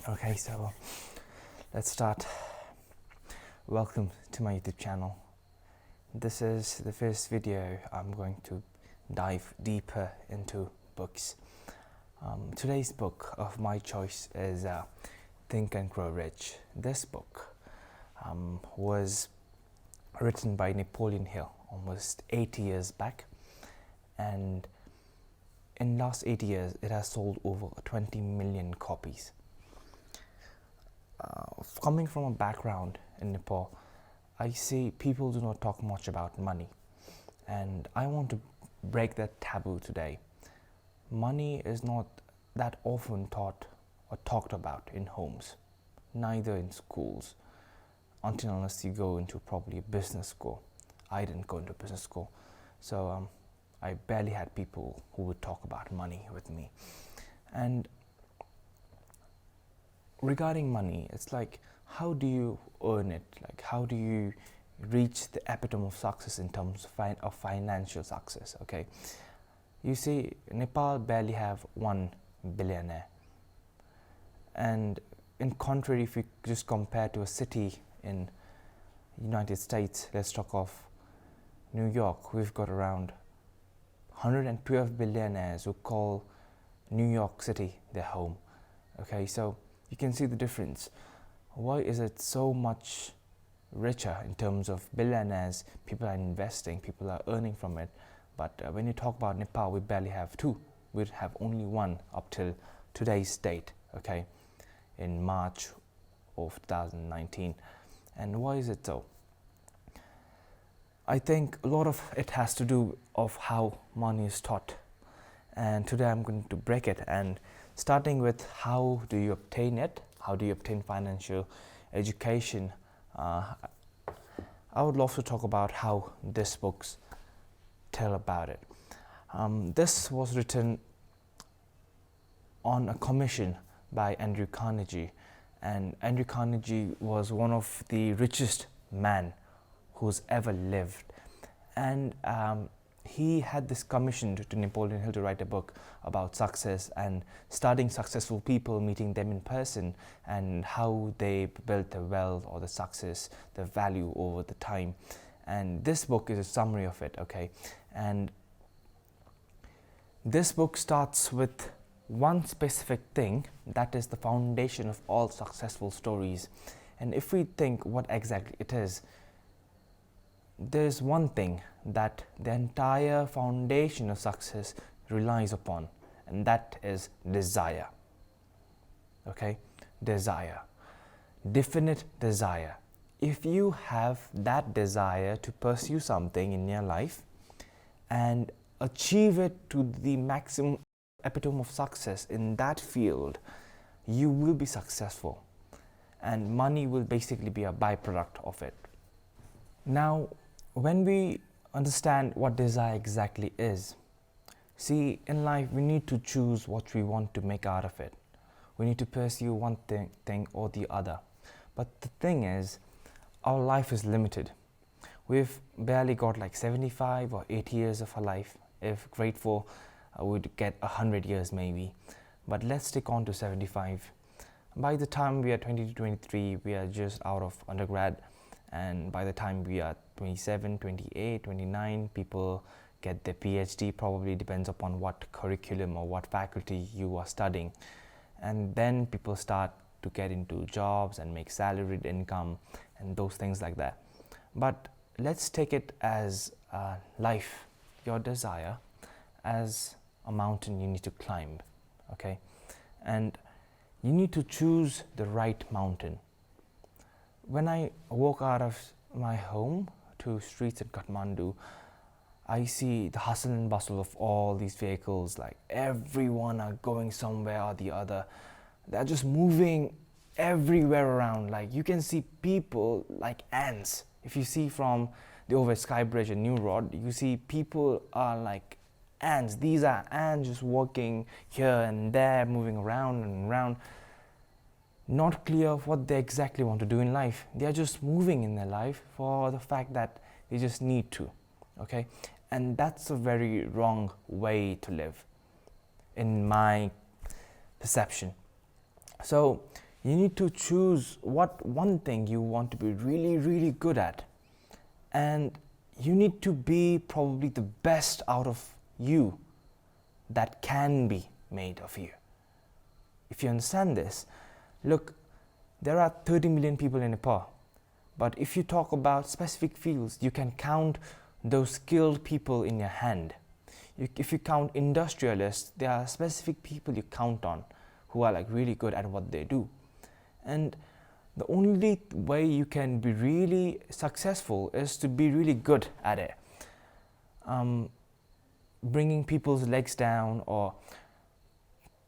Okay, so let's start. Welcome to my YouTube channel. This is the first video I'm going to dive deeper into books. Today's book of my choice is Think and Grow Rich. This book was written by Napoleon Hill almost 80 years back, and in the last 8 years it has sold over 20 million copies. Coming from a background in Nepal, I see people do not talk much about money, and I want to break that taboo today. Money is not that often taught or talked about in homes, neither in schools, until unless you go into probably a business school. I didn't go into business school, so I barely had people who would talk about money with me. And regarding money, it's like, how do you earn it? Like, how do you reach the epitome of success in terms of financial success? Okay, you see, Nepal barely have 1 billionaire, and in contrary, if you just compare to a city in United States, let's talk of New York, we've got around 112 billionaires who call New York City their home. Okay, so you can see the difference. Why is it so much richer in terms of billionaires? People are investing, people are earning from it. But when you talk about Nepal, we barely have 2. We have only 1 up till today's date, okay, in March of 2019. And why is it so? I think a lot of it has to do of how money is taught. And today I'm going to break it, and starting with how do you obtain it, how do you obtain financial education. I would love to talk about how these books tell about it. This was written on a commission by Andrew Carnegie, and Andrew Carnegie was one of the richest men who's ever lived, and he had this commission to Napoleon Hill to write a book about success and studying successful people, meeting them in person, and how they built the wealth or the success, the value over the time. And this book is a summary of it, okay? And this book starts with one specific thing that is the foundation of all successful stories. And if we think what exactly it is, there's one thing that the entire foundation of success relies upon, and that is desire. Okay, desire, definite desire. If you have that desire to pursue something in your life and achieve it to the maximum epitome of success in that field, you will be successful, and money will basically be a byproduct of it. Now, when we understand what desire exactly is, see, in life we need to choose what we want to make out of it. We need to pursue one thing or the other. But the thing is, our life is limited. We've barely got like 75 or 80 years of our life. If grateful, we'd get 100 years maybe. But let's stick on to 75. By the time we are 20 to 23, we are just out of undergrad. And by the time we are 27, 28, 29, people get their PhD, probably depends upon what curriculum or what faculty you are studying. And then people start to get into jobs and make salaried income and those things like that. But let's take it as life, your desire, as a mountain you need to climb, okay? And you need to choose the right mountain. When I walk out of my home to streets in Kathmandu, I see the hustle and bustle of all these vehicles, like everyone are going somewhere or the other. They're just moving everywhere around. Like you can see people like ants. If you see from the Ojash Sky Bridge and New Road, you see people are like ants. These are ants just walking here and there, moving around and around. Not clear of what they exactly want to do in life. They are just moving in their life for the fact that they just need to, okay? And that's a very wrong way to live, in my perception. So You need to choose what one thing you want to be really, really good at. And you need to be probably the best out of you that can be made of you. If you understand this, look, there are 30 million people in Nepal. But if you talk about specific fields, you can count those skilled people in your hand. If you count industrialists, there are specific people you count on who are like really good at what they do. And the only way you can be really successful is to be really good at it. Bringing people's legs down, or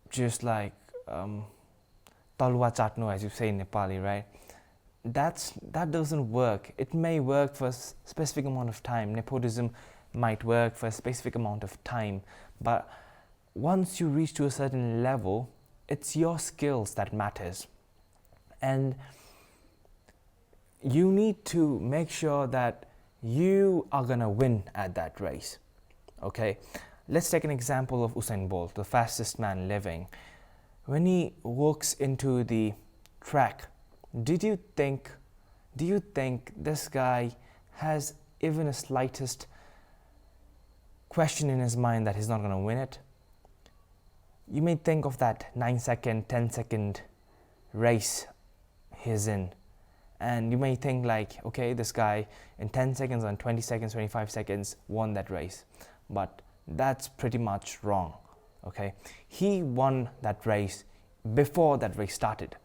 just like talwa chatno, as you say in Nepali, right? That doesn't work. It may work for a specific amount of time. Nepotism might work for a specific amount of time, but once you reach to a certain level, it's your skills that matters. And you need to make sure that you are gonna win at that race. Okay, let's take an example of Usain Bolt, the fastest man living. When he walks into the track, do you think this guy has even a slightest question in his mind that he's not going to win it? You may think of that 9-second, 10-second race he's in, and you may think like, okay, this guy in 10 seconds and 20 seconds, 25 seconds won that race. But that's pretty much wrong. Okay, he won that race before that race started.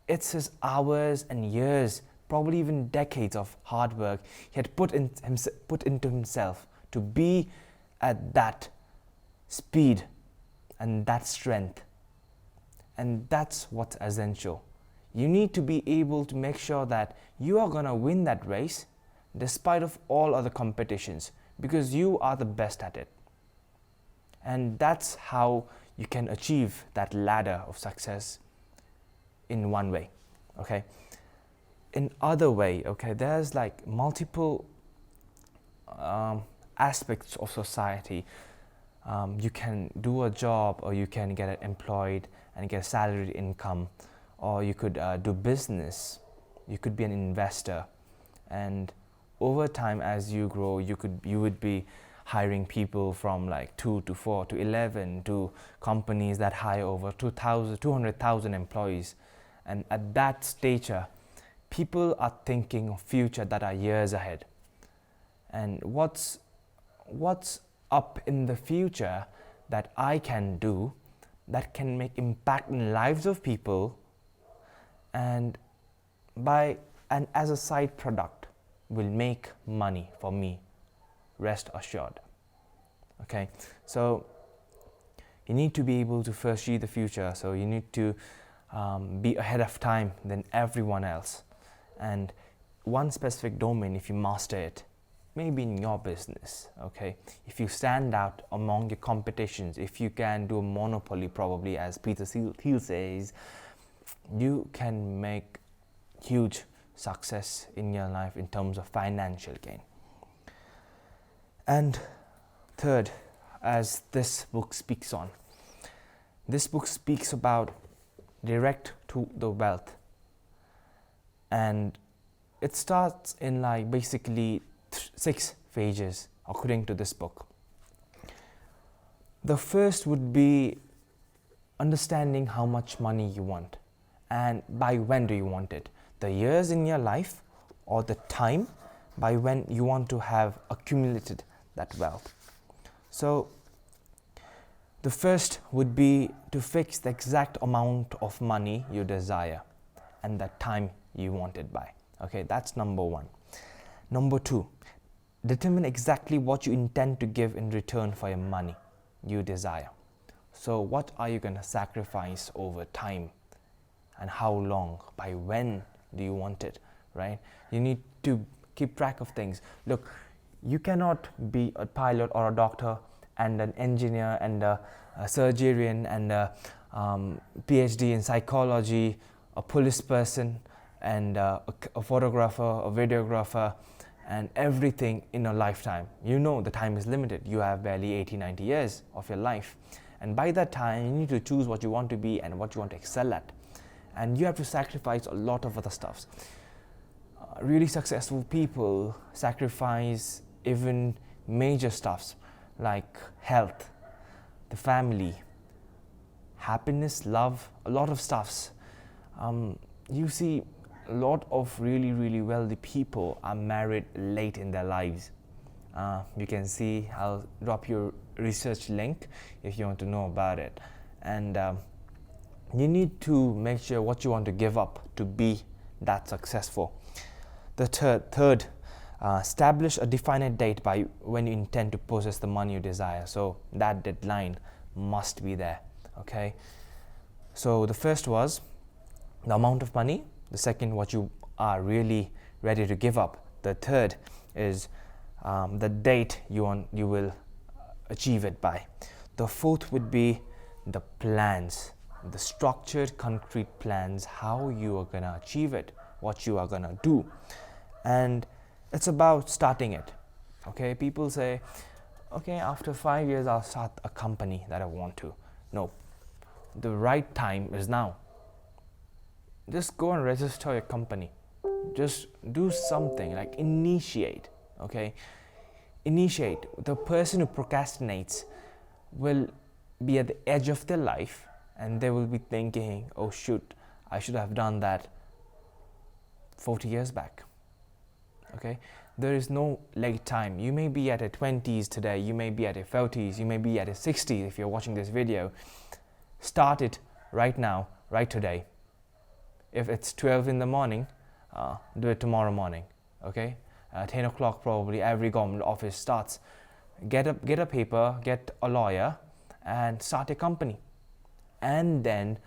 It's his hours and years, probably even decades of hard work he had put into himself to be at that speed and that strength. And that's what's essential. You need to be able to make sure that you are going to win that race despite of all other competitions, because you are the best at it. And that's how you can achieve that ladder of success in one way. Okay, in other way, okay, there's like multiple aspects of society. You can do a job, or you can get employed and get a salaried income, or you could do business, you could be an investor, and over time as you grow, you would be hiring people from like 2 to 4 to 11 to companies that hire over 200,000 employees. And at that stature, people are thinking of future that are years ahead. And what's up in the future that I can do that can make impact in lives of people, and as a side product will make money for me, rest assured. Okay, so you need to be able to foresee the future. So you need to be ahead of time than everyone else. And one specific domain, if you master it, maybe in your business, okay, if you stand out among your competitions, if you can do a monopoly, probably as Peter Thiel says, you can make huge success in your life in terms of financial gain. And third, as this book speaks on, this book speaks about direct to the wealth, and it starts in like basically 6 phases according to this book. The first would be understanding how much money you want and by when do you want it, the years in your life or the time by when you want to have accumulated that wealth. So the first would be to fix the exact amount of money you desire and the time you want it by. Okay, that's number 1. Number 2, determine exactly what you intend to give in return for your money you desire. So what are you going to sacrifice over time, and how long, by when do you want it, right? You need to keep track of things. Look, you cannot be a pilot or a doctor and an engineer and a surgeon and a PhD in psychology, a police person and a photographer, a videographer, and everything in a lifetime. You know the time is limited. You have barely 80-90 years of your life, and by that time you need to choose what you want to be and what you want to excel at. and you have to sacrifice a lot of other stuffs. Really successful people sacrifice even major stuffs like health, the family, happiness, love, a lot of stuffs. You see, a lot of really wealthy people are married late in their lives. You can see, I'll drop your research link if you want to know about it. And you need to make sure what you want to give up to be that successful. The third, establish a definite date by when you intend to possess the money you desire. So that deadline must be there. Okay. So the first was the amount of money. The second, what you are really ready to give up. The third is the date you will achieve it by. The fourth would be the plans, the structured, concrete plans, how you are gonna achieve it, what you are gonna do. And it's about starting it. Okay, people say, okay, after 5 years I'll start a company that I want to. No, the right time is now. Just go and register your company. Just do something, like initiate. Okay, initiate. The person who procrastinates will be at the edge of their life, and they will be thinking, oh shoot, I should have done that 40 years back. Okay, there is no late time. You may be at your 20s today, you may be at your 40s, you may be at your 60s if you're watching this video. Start it right now, right today. If it's 12 in the morning, do it tomorrow morning. Okay, 10 o'clock probably every government office starts. Get a paper, get a lawyer, and start a company. And then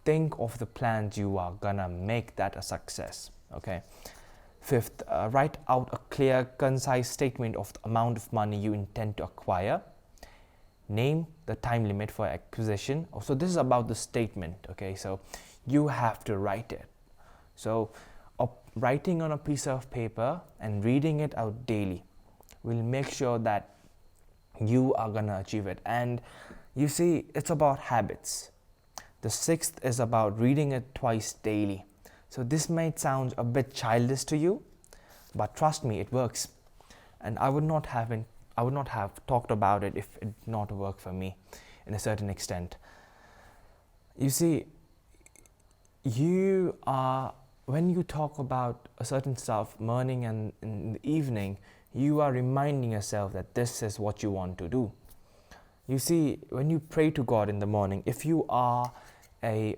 think of the plans you are gonna make that a success. Okay. Fifth, write out a clear, concise statement of the amount of money you intend to acquire. Name the time limit for acquisition. So this is about the statement. Okay, so you have to write it. So writing on a piece of paper and reading it out daily will make sure that you are gonna achieve it. And you see, it's about habits. The sixth is about reading it twice daily. So this might sound a bit childish to you, but trust me, it works. And I would not have talked about it if it did not work for me in a certain extent. You see, when you talk about a certain stuff morning and in the evening, you are reminding yourself that this is what you want to do. You see, when you pray to God in the morning, if you are a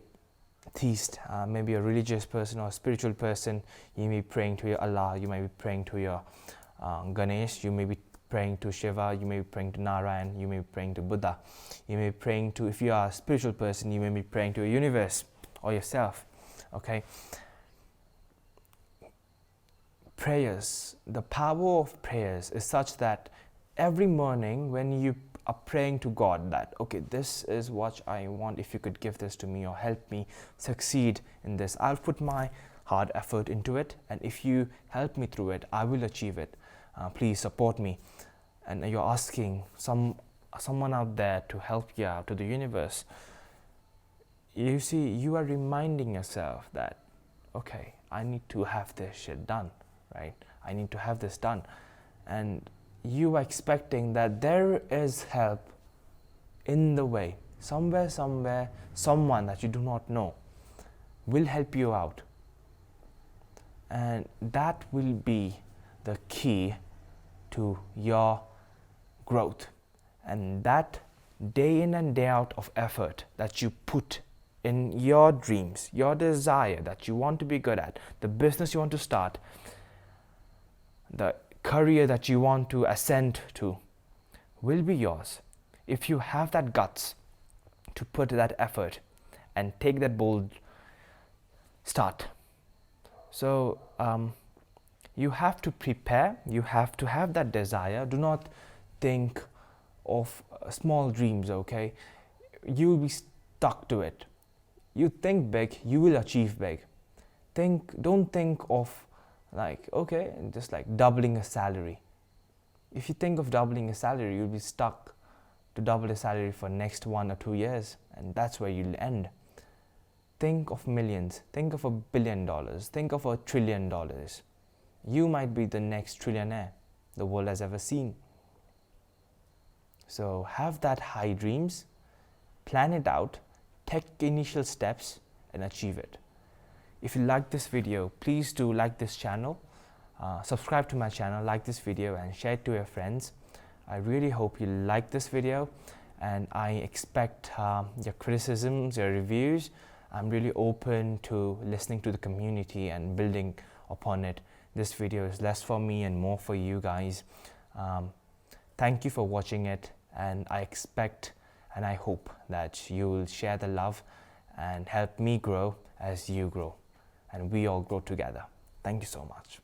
theist, maybe a religious person or a spiritual person, you may be praying to your Allah, you may be praying to your Ganesh, you may be praying to Shiva, you may be praying to Narayan, you may be praying to Buddha, you may be praying to, if you are a spiritual person, you may be praying to a universe or yourself. Okay, prayers, the power of prayers is such that every morning when you are praying to God that, okay, this is what I want, if you could give this to me or help me succeed in this, I'll put my hard effort into it, and if you help me through it, I will achieve it. Please support me. And you're asking someone out there to help you out, to the universe. You see, you are reminding yourself that, okay, I need to have this shit done, right? I need to have this done. And you are expecting that there is help in the way. Somewhere, someone that you do not know will help you out. And that will be the key to your growth. And that day in and day out of effort that you put in your dreams, your desire that you want to be good at, the business you want to start, the career that you want to ascend to, will be yours if you have that guts to put that effort and take that bold start. So you have to prepare, you have to have that desire. Do not think of small dreams, okay? You will be stuck to it. You think big, you will achieve big. Don't think of like, okay, just like doubling a salary. If you think of doubling a salary, you'll be stuck to double the salary for next 1 or 2 years, and that's where you'll end. Think of millions, think of $1 billion, think of $1 trillion. You might be the next trillionaire the world has ever seen. So have that high dreams, plan it out, take initial steps and achieve it. If you like this video, please do like this channel, subscribe to my channel, like this video and share it to your friends. I really hope you like this video, and I expect your criticisms, your reviews. I'm really open to listening to the community and building upon it. This video is less for me and more for you guys. Thank you for watching it, and I expect and I hope that you will share the love and help me grow as you grow, and we all grow together. Thank you so much.